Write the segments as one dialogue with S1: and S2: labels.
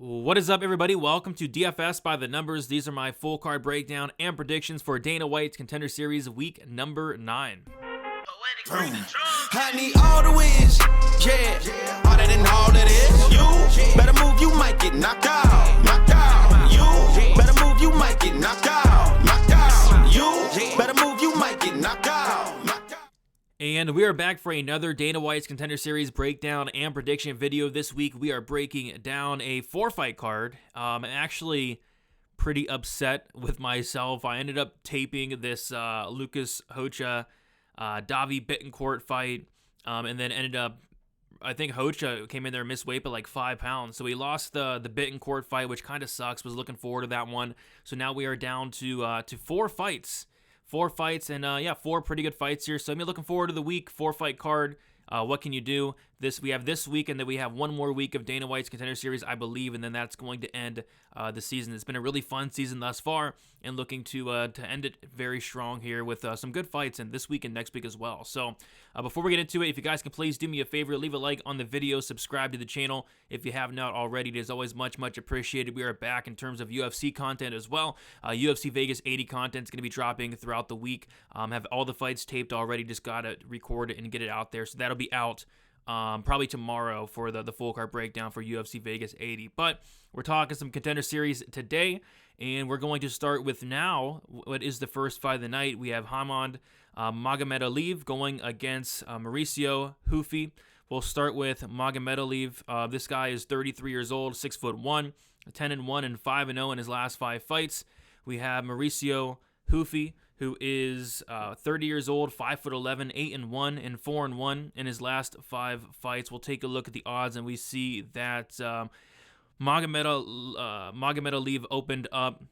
S1: What is up, everybody? Welcome to DFS by the Numbers. These are my full card breakdown and predictions for Dana White's Contender Series week number 9.
S2: I need all the wins, yeah. Harder than all that is. You better move, you might get knocked out. Knocked out. You better move, you might get knocked out. Knocked out. You better move, you might get knocked out. Knocked out.
S1: And we are back for another Dana White's Contender Series breakdown and prediction video. This week we are breaking down a 4-fight card. I'm actually pretty upset with myself. I ended up taping this Lucas Hocha Davi Bittencourt fight, and then ended up, I think Hocha came in there and missed weight by like 5 pounds. So he lost the Bittencourt fight, which kind of sucks. Was looking forward to that one. So now we are down to 4 fights. 4 fights, and 4 pretty good fights here. So I'm looking forward to the week 4-fight card. What can you do? We have this week, and then we have one more week of Dana White's Contender Series, I believe, and then that's going to end the season. It's been a really fun season thus far, and looking to end it very strong here with some good fights, and this week and next week as well. So before we get into it, if you guys can please do me a favor, leave a like on the video, subscribe to the channel if you have not already. It is always much appreciated. We are back in terms of UFC content as well. UFC Vegas 80 content is going to be dropping throughout the week. Have all the fights taped already, just got to record it and get it out there. So that'll be out probably tomorrow for the full card breakdown for UFC Vegas 80. But we're talking some Contender Series today, and we're going to start with now what is the first fight of the night. We have Magomedov going against Mauricio Hufi. We'll start with Magomedov. This guy is 33 years old, 6'1", 10-1 and 5-0 in his last 5 fights. We have Mauricio Hufi, who is 30 years old, 5'11", 8-1 and 4-1 in his last 5 fights. We'll take a look at the odds, and we see that Magomedov opened up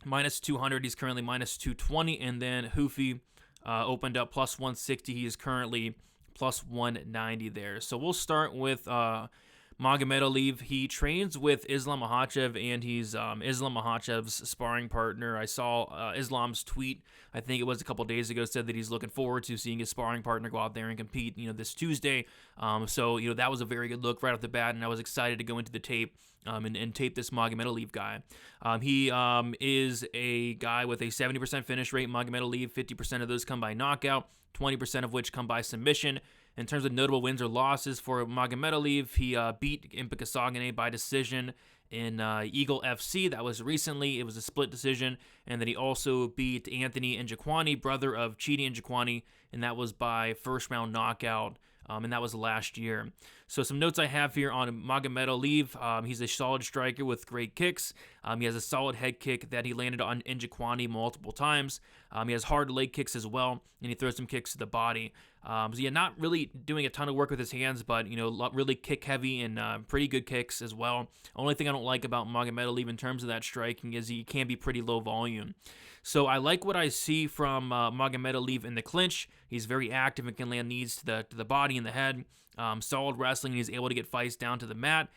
S1: minus 200. He's currently minus 220, and then Hufi opened up plus 160. He is currently plus 190 there. So we'll start with Magomedov. He trains with Islam Makhachev, and he's Islam Makhachev's sparring partner. I saw Islam's tweet, I think it was a couple days ago, said that he's looking forward to seeing his sparring partner go out there and compete, this Tuesday. So that was a very good look right off the bat, and I was excited to go into the tape and tape this Magomedov guy. He is a guy with a 70% finish rate. Magomedov, 50% of those come by knockout, 20% of which come by submission. In terms of notable wins or losses for Magomedov, he beat Impa Kasanganay by decision in Eagle FC. That was recently. It was a split decision. And then he also beat Anthony Njokuani, brother of Chidi Njokuani, and that was by first-round knockout. And that was last year. So some notes I have here on Magomedov. He's a solid striker with great kicks. He has a solid head kick that he landed on Njokuani multiple times. He has hard leg kicks as well, and he throws some kicks to the body. Not really doing a ton of work with his hands, but, really kick heavy and pretty good kicks as well. Only thing I don't like about Magomedov in terms of that striking is he can be pretty low volume. So I like what I see from Magomedov in the clinch. He's very active and can land knees to the body and the head. Solid wrestling, and he's able to get fights down to the mat.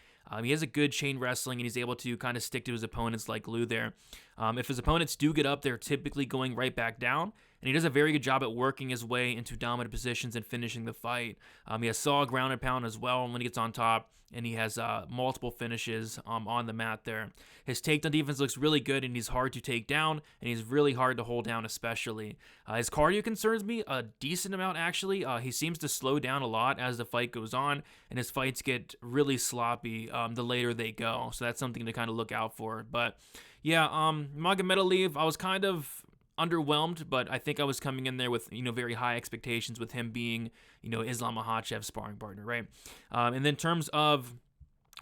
S1: He has a good chain wrestling, and he's able to kind of stick to his opponents like glue there. If his opponents do get up, they're typically going right back down, and he does a very good job at working his way into dominant positions and finishing the fight. He has solid ground and pound as well when he gets on top, and he has multiple finishes on the mat there. His takedown defense looks really good, and he's hard to take down, and he's really hard to hold down especially. His cardio concerns me a decent amount, actually. He seems to slow down a lot as the fight goes on, and his fights get really sloppy the later they go. So that's something to kind of look out for. But yeah, Magomedov, I was kind of underwhelmed, but I think I was coming in there with, very high expectations with him being, Islam Makhachev's sparring partner, right? And then in terms of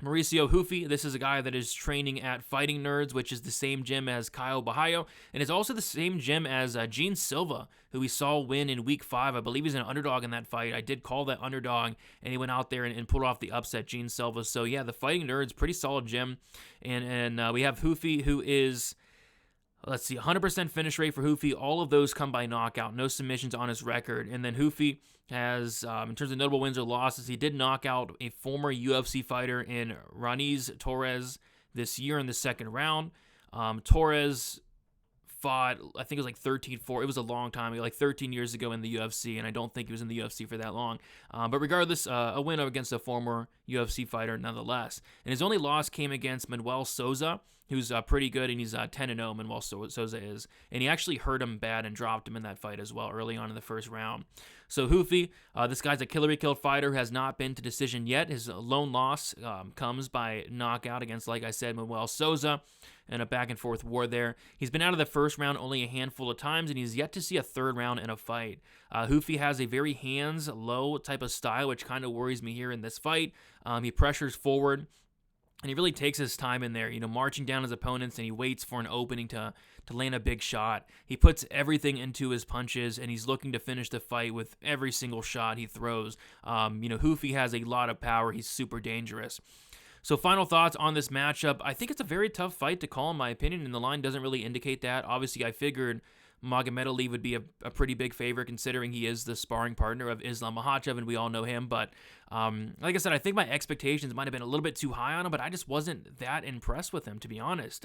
S1: Mauricio Hufi, this is a guy that is training at Fighting Nerds, which is the same gym as Caio Bahayo, and it's also the same gym as Gene Silva, who we saw win in Week 5. I believe he's an underdog in that fight. I did call that underdog, and he went out there and pulled off the upset, Gene Silva. So yeah, the Fighting Nerds, pretty solid gym, and we have Hufi, who is, let's see, 100% finish rate for Hufi. All of those come by knockout. No submissions on his record. And then Hufi has, in terms of notable wins or losses, he did knock out a former UFC fighter in Torres this year in the second round. Torres fought, I think it was like 13-4. It was a long time ago, like 13 years ago in the UFC, and I don't think he was in the UFC for that long. But regardless, a win against a former UFC fighter nonetheless. And his only loss came against Manuel Souza, who's pretty good, and he's 10-0, Manuel Souza is. And he actually hurt him bad and dropped him in that fight as well early on in the first round. So Hufi, this guy's a killer-be-killed fighter who has not been to decision yet. His lone loss comes by knockout against, like I said, Manuel Souza, and a back-and-forth war there. He's been out of the first round only a handful of times, and he's yet to see a third round in a fight. Hufi has a very hands-low type of style, which kind of worries me here in this fight. He pressures forward, and he really takes his time in there, marching down his opponents, and he waits for an opening to land a big shot. He puts everything into his punches, and he's looking to finish the fight with every single shot he throws. Hufi has a lot of power. He's super dangerous. So final thoughts on this matchup. I think it's a very tough fight to call, in my opinion, and the line doesn't really indicate that. Obviously, I figured Magomedov would be a pretty big favorite, considering he is the sparring partner of Islam Makhachev, and we all know him. But like I said, I think my expectations might have been a little bit too high on him, but I just wasn't that impressed with him, to be honest.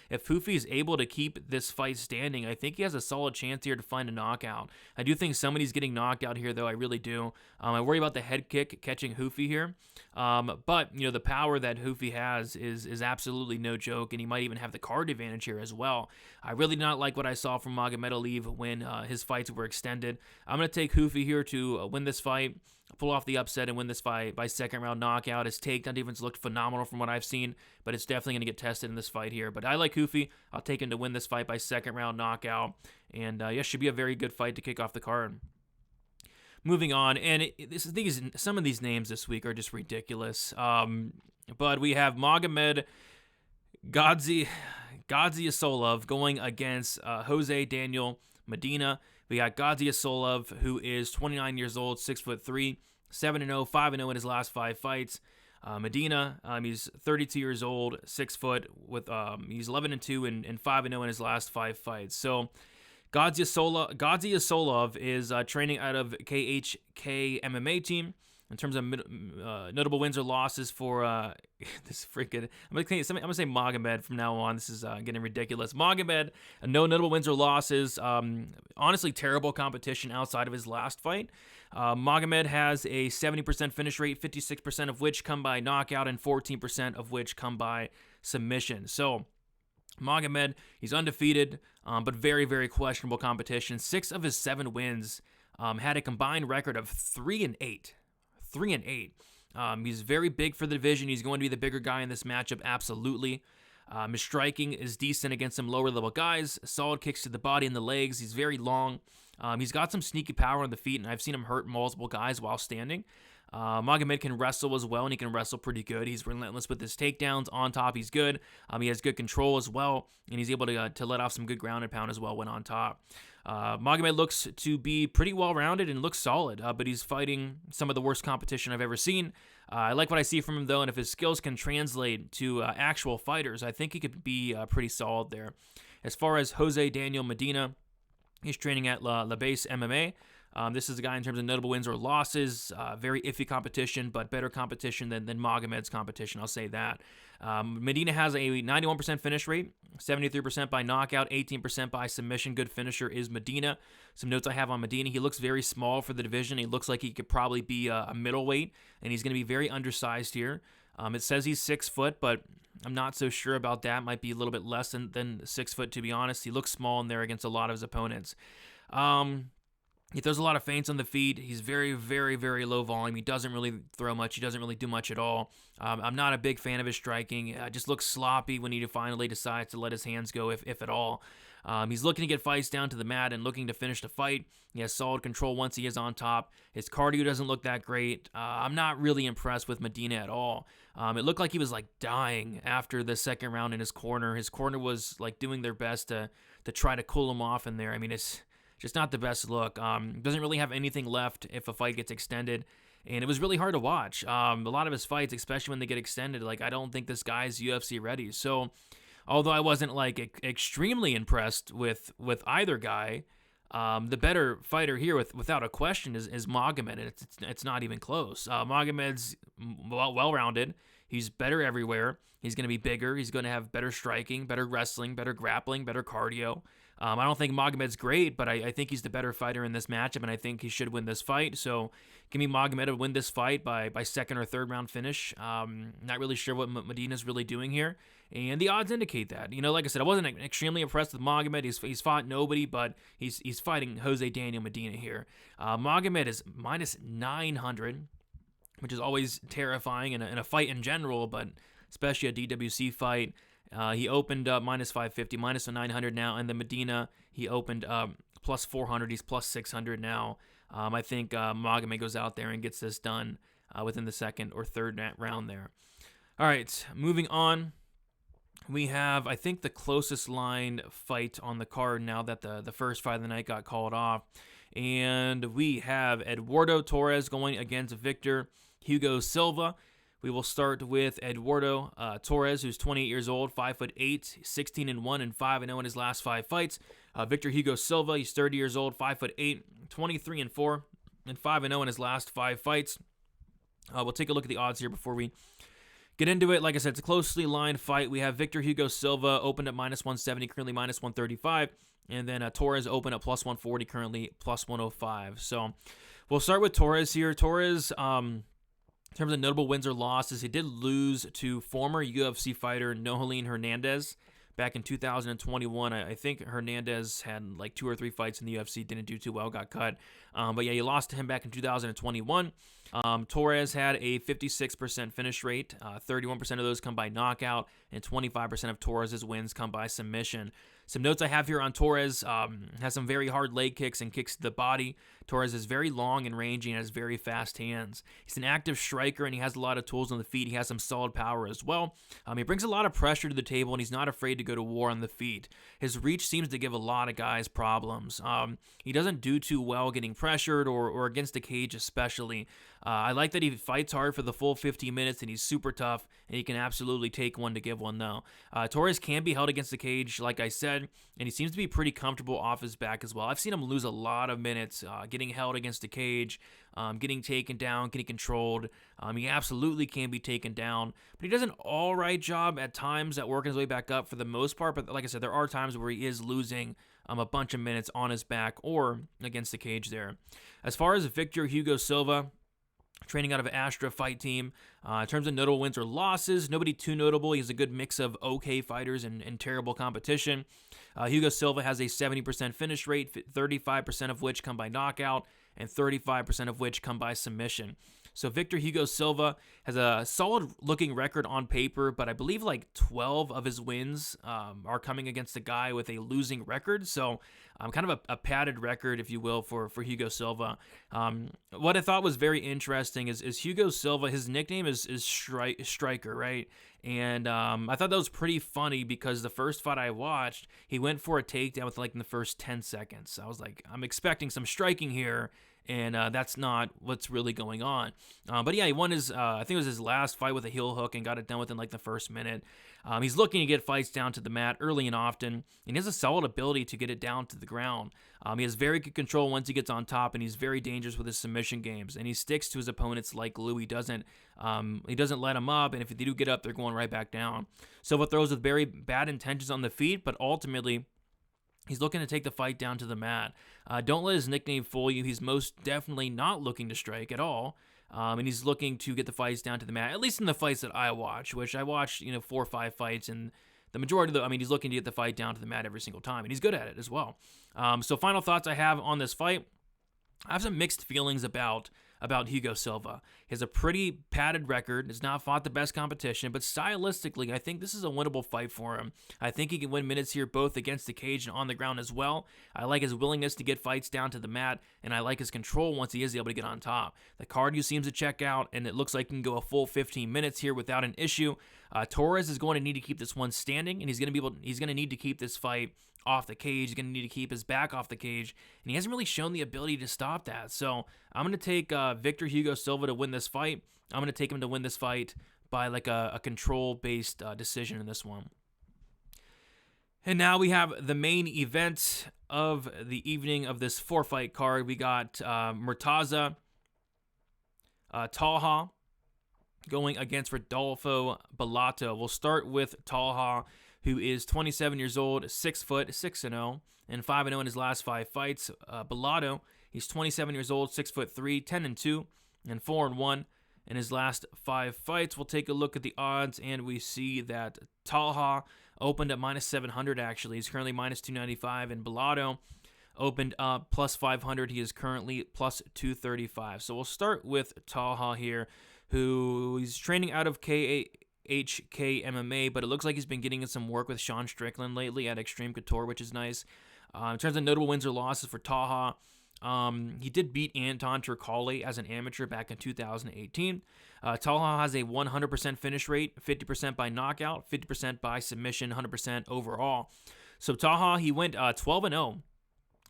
S1: If Hufi is able to keep this fight standing, I think he has a solid chance here to find a knockout. I do think somebody's getting knocked out here, though. I really do. I worry about the head kick catching Hufi here. But, the power that Hufi has is absolutely no joke, and he might even have the card advantage here as well. I really did not like what I saw from Magomedov when his fights were extended. I'm going to take Hufi here to win this fight, pull off the upset, and win this fight by second round knockout. His takedown defense looked phenomenal from what I've seen, but it's definitely going to get tested in this fight here. But I like Hufi. I'll take him to win this fight by second round knockout, and should be a very good fight to kick off the card. Moving on, and some of these names this week are just ridiculous. But we have Magomed Gaziasolov going against Jose Daniel Medina. We got Gaziasolov, who is 29 years old, 6'3", 7-0, 5-0 in his last 5 fights. Medina, he's 32 years old, 6 foot, with he's 11-2 and 5-0 in his last 5 fights. So Gaziasolov is training out of KHK MMA team. In terms of notable wins or losses for this freaking, I'm gonna say Magomed from now on. This is getting ridiculous. Magomed, no notable wins or losses. Honestly, terrible competition outside of his last fight. Magomed has a 70% finish rate, 56% of which come by knockout, and 14% of which come by submission. So Magomed, he's undefeated, but very, very questionable competition. 6 of his 7 wins had a combined record of 3-8. 3-8. He's very big for the division. He's going to be the bigger guy in this matchup, absolutely. His striking is decent against some lower-level guys. Solid kicks to the body and the legs. He's very long. He's got some sneaky power on the feet, and I've seen him hurt multiple guys while standing. Magomed can wrestle as well, and he can wrestle pretty good. He's relentless with his takedowns. On top, he's good. He has good control as well, and he's able to let off some good ground and pound as well when on top. Magomed looks to be pretty well-rounded and looks solid, but he's fighting some of the worst competition I've ever seen. I like what I see from him, though, and if his skills can translate to actual fighters, I think he could be pretty solid there. As far as Jose Daniel Medina, he's training at La Base MMA. This is a guy in terms of notable wins or losses. Very iffy competition, but better competition than Magomed's competition, I'll say that. Medina has a 91% finish rate, 73% by knockout, 18% by submission. Good finisher is Medina. Some notes I have on Medina: he looks very small for the division. He looks like he could probably be a middleweight, and he's going to be very undersized here. It says he's 6 foot, but I'm not so sure about that. Might be a little bit less than 6 foot, to be honest. He looks small in there against a lot of his opponents. He throws a lot of feints on the feet. He's very, very, very low volume. He doesn't really throw much. He doesn't really do much at all. I'm not a big fan of his striking. Just looks sloppy when he finally decides to let his hands go, if at all. He's looking to get fights down to the mat and looking to finish the fight. He has solid control once he is on top. His cardio doesn't look that great. I'm not really impressed with Medina at all. It looked like he was dying after the second round in his corner. His corner was doing their best to try to cool him off in there. I mean, it's just not the best look. Doesn't really have anything left if a fight gets extended, and it was really hard to watch. A lot of his fights, especially when they get extended, I don't think this guy's UFC ready. So, although I wasn't extremely impressed with either guy, the better fighter here, without a question, is Magomed, and it's not even close. Magomed's well-rounded. He's better everywhere. He's going to be bigger. He's going to have better striking, better wrestling, better grappling, better cardio. I don't think Magomed's great, but I think he's the better fighter in this matchup, and I think he should win this fight. So give me Magomedov to win this fight by second or third round finish. Not really sure what Medina's really doing here, and the odds indicate that. Like I said, I wasn't extremely impressed with Magomed. He's fought nobody, but he's fighting Jose Daniel Medina here. Magomed is minus 900, which is always terrifying in a fight in general, but especially a DWC fight. He opened up minus 550, minus 900 now, and the Medina, he opened up plus 400. He's plus 600 now. I think Magomed goes out there and gets this done within the second or third round there. All right, moving on. We have, I think, the closest line fight on the card now that the first fight of the night got called off. And we have Eduardo Torres going against Victor Hugo Silva. We will start with Eduardo Torres, who's 28 years old, 5'8", 16-1 and 5-0 in his last 5 fights. Victor Hugo Silva, he's 30 years old, 5'8", 23-4 and 5-0 in his last 5 fights. We'll take a look at the odds here before we get into it. Like I said, it's a closely lined fight. We have Victor Hugo Silva opened at minus 170, currently minus 135. And then Torres opened at plus 140, currently plus 105. So we'll start with Torres here. Torres, in terms of notable wins or losses, he did lose to former UFC fighter Nohelin Hernandez back in 2021. I think Hernandez had like 2 or 3 fights in the UFC, didn't do too well, got cut. But yeah, he lost to him back in 2021. Torres had a 56% finish rate. 31% of those come by knockout, and 25% of Torres' wins come by submission. Some notes I have here on Torres, has some very hard leg kicks and kicks to the body. Torres is very long and rangy and has very fast hands. He's an active striker, and he has a lot of tools on the feet. He has some solid power as well. He brings a lot of pressure to the table, and he's not afraid to go to war on the feet. His reach seems to give a lot of guys problems. He doesn't do too well getting pressured or against the cage especially. I like that he fights hard for the full 15 minutes, and he's super tough, and he can absolutely take one to give one, though. Torres can be held against the cage, like I said, and he seems to be pretty comfortable off his back as well. I've seen him lose a lot of minutes getting held against the cage, getting taken down, getting controlled. He absolutely can be taken down, but he does an all right job at times at working his way back up for the most part. But like I said, there are times where he is losing a bunch of minutes on his back or against the cage there. As far as Victor Hugo Silva, training out of Astra Fight Team. In terms of notable wins or losses, nobody too notable. He has a good mix of okay fighters and terrible competition. Hugo Silva has a 70% finish rate, 35% of which come by knockout, and 35% of which come by submission. So Victor Hugo Silva has a solid-looking record on paper, but I believe like 12 of his wins are coming against a guy with a losing record. So kind of a padded record, if you will, for Hugo Silva. What I thought was very interesting is Hugo Silva, his nickname is Striker, right? And I thought that was pretty funny because the first fight I watched, he went for a takedown with like in the first 10 seconds. I was like, I'm expecting some striking here. And that's not what's really going on. But yeah, he won his, I think it was his last fight with a heel hook and got it done within like the first minute. He's looking to get fights down to the mat early and often, and he has a solid ability to get it down to the ground. He has very good control once he gets on top, and he's very dangerous with his submission games. And he sticks to his opponents like glue. He doesn't let them up, and if they do get up, they're going right back down. Silva throws with very bad intentions on the feet, but ultimately, he's looking to take the fight down to the mat. Don't let his nickname fool you. He's most definitely not looking to strike at all. And he's looking to get the fights down to the mat, at least in the fights that I watch, which I watched, 4 or 5 fights, and the majority of he's looking to get the fight down to the mat every single time, and he's good at it as well. So final thoughts I have on this fight. I have some mixed feelings about Hugo Silva. He has a pretty padded record, has not fought the best competition, but stylistically, I think this is a winnable fight for him. I think he can win minutes here both against the cage and on the ground as well. I like his willingness to get fights down to the mat, and I like his control once he is able to get on top. The cardio seems to check out, and it looks like he can go a full 15 minutes here without an issue. Torres is going to need to keep this one standing, and he's going to need to keep this fight off the cage. He's going to need to keep his back off the cage, and he hasn't really shown the ability to stop that. So I'm going to take Victor Hugo Silva to win this fight. I'm going to take him to win this fight by like a control-based decision in this one. And now we have the main event of the evening of this 4-fight card. We got Mortaza, Taha going against Rodolfo Bolato. We'll start with Taha, who is 27 years old, 6 foot, 6-0, and 5-0 in his last 5 fights. Bolato, he's 27 years old, 6'3", 10-2, and 4-1 in his last 5 fights. We'll take a look at the odds, and we see that Taha opened at -700, actually. He's currently -295, and Bolato opened up +500. He is currently +235. So we'll start with Taha here, who he's training out of KHK MMA, but it looks like he's been getting in some work with Sean Strickland lately at Extreme Couture, which is nice. In terms of notable wins or losses for Taha, he did beat Anton Turkalj as an amateur back in 2018. Taha has a 100% finish rate, 50% by knockout, 50% by submission, 100% overall. So Taha, he went 12-0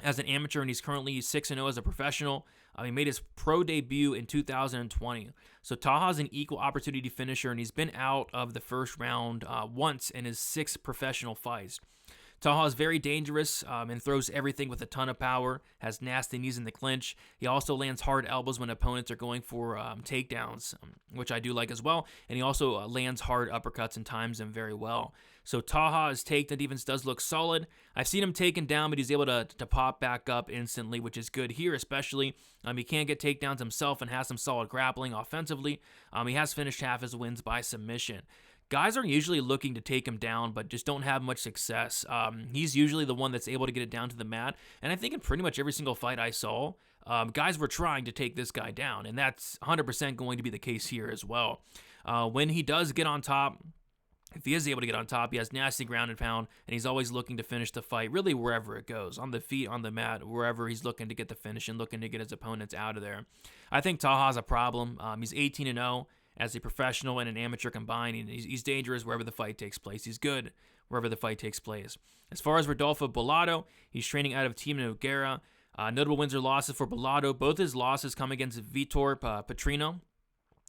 S1: as an amateur, and he's currently 6-0 as a professional. He made his pro debut in 2020. So Taha's an equal opportunity finisher, and he's been out of the first round once in his 6 professional fights. Taha is very dangerous and throws everything with a ton of power, has nasty knees in the clinch. He also lands hard elbows when opponents are going for takedowns, which I do like as well. And he also lands hard uppercuts and times them very well. So Taha's takedown defense does look solid. I've seen him taken down, but he's able to pop back up instantly, which is good here especially. He can't get takedowns himself and has some solid grappling offensively. He has finished half his wins by submission. Guys are usually looking to take him down, but just don't have much success. He's usually the one that's able to get it down to the mat. And I think in pretty much every single fight I saw, guys were trying to take this guy down. And that's 100% going to be the case here as well. When he does get on top, if he is able to get on top, he has nasty ground and pound, and he's always looking to finish the fight, really wherever it goes, on the feet, on the mat, wherever he's looking to get the finish and looking to get his opponents out of there. I think Taha's a problem. He's 18-0. As a professional and an amateur combined, he's dangerous wherever the fight takes place. He's good wherever the fight takes place. As far as Rodolfo Bolato, he's training out of Team Nogueira. Notable wins or losses for Bolato. Both his losses come against Vitor Petrino,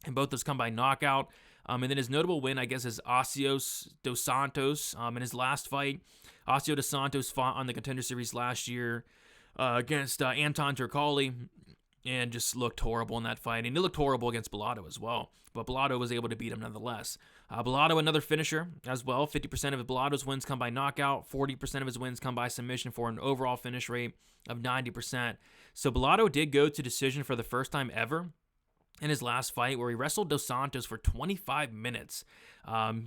S1: and both those come by knockout. And then his notable win, I guess, is Osseos dos Santos. In his last fight, Osseos dos Santos fought on the Contender Series last year against Anton Turkalj, and just looked horrible in that fight. And he looked horrible against Bolato as well. But Bolato was able to beat him nonetheless. Bolato, another finisher as well. 50% of Bolato's wins come by knockout. 40% of his wins come by submission for an overall finish rate of 90%. So Bolato did go to decision for the first time ever in his last fight, where he wrestled Dos Santos for 25 minutes.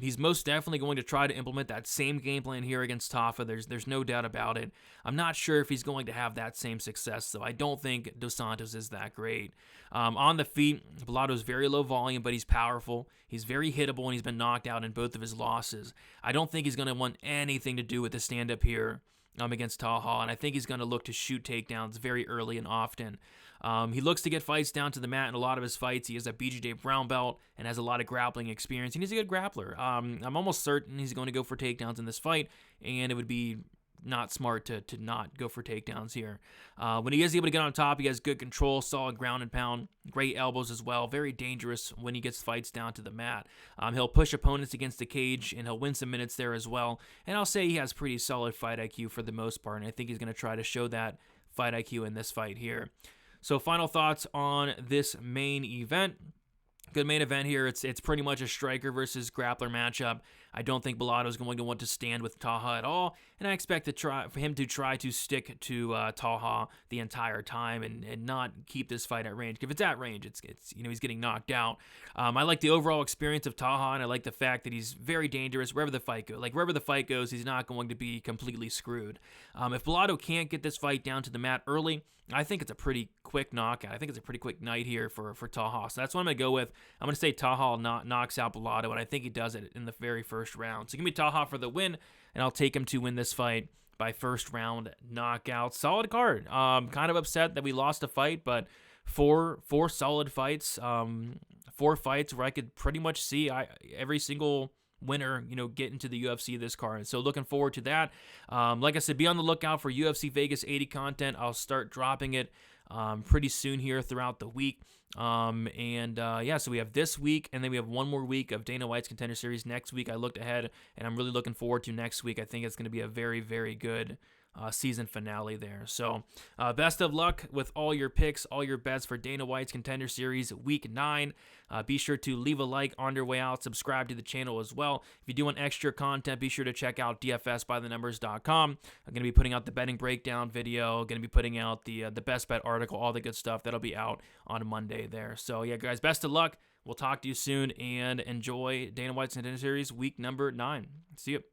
S1: He's most definitely going to try to implement that same game plan here against Taha. There's no doubt about it. I'm not sure if he's going to have that same success, though. I don't think Dos Santos is that great. On the feet, Bolato's very low volume, but he's powerful. He's very hittable, and he's been knocked out in both of his losses. I don't think he's going to want anything to do with the stand-up here against Taha, and I think he's going to look to shoot takedowns very early and often. He looks to get fights down to the mat in a lot of his fights. He is a BJJ brown belt and has a lot of grappling experience, and he's a good grappler. I'm almost certain he's going to go for takedowns in this fight, and it would be not smart to not go for takedowns here. When he is able to get on top, he has good control, solid ground and pound, great elbows as well, very dangerous when he gets fights down to the mat. He'll push opponents against the cage, and he'll win some minutes there as well. And I'll say he has pretty solid fight IQ for the most part, and I think he's going to try to show that fight IQ in this fight here. So final thoughts on this main event. Good main event here. It's pretty much a striker versus grappler matchup. I don't think Bolato is going to want to stand with Taha at all, and I expect for him to try to stick to Taha the entire time and not keep this fight at range. If it's at range, it's he's getting knocked out. I like the overall experience of Taha, and I like the fact that he's very dangerous wherever the fight goes. Like wherever the fight goes, he's not going to be completely screwed. If Bolato can't get this fight down to the mat early, I think it's a pretty quick knockout. I think it's a pretty quick night here for Taha. So that's what I'm going to go with. I'm going to say Taha knocks out Bolato, and I think he does it in the very first round. So give me Taha for the win, and I'll take him to win this fight by first round knockout. Solid card. Kind of upset that we lost a fight, but four solid fights. 4 fights where I could pretty much see every single winner, get into the UFC this card. So looking forward to that. Like I said, be on the lookout for UFC Vegas 80 content. I'll start dropping it pretty soon here throughout the week. So we have this week, and then we have one more week of Dana White's Contender Series next week. I looked ahead, and I'm really looking forward to next week. I think it's going to be a very, very good season finale there. So best of luck with all your picks, all your bets for Dana White's Contender Series Week 9. Be sure to leave a like on your way out, subscribe to the channel as well. If you do want extra content, be sure to check out dfsbythenumbers.com. I'm going to be putting out the betting breakdown video, going to be putting out the best bet article, all the good stuff. That'll be out on Monday there. So yeah, guys, best of luck. We'll talk to you soon, and enjoy Dana White's Contender Series Week number 9. See you.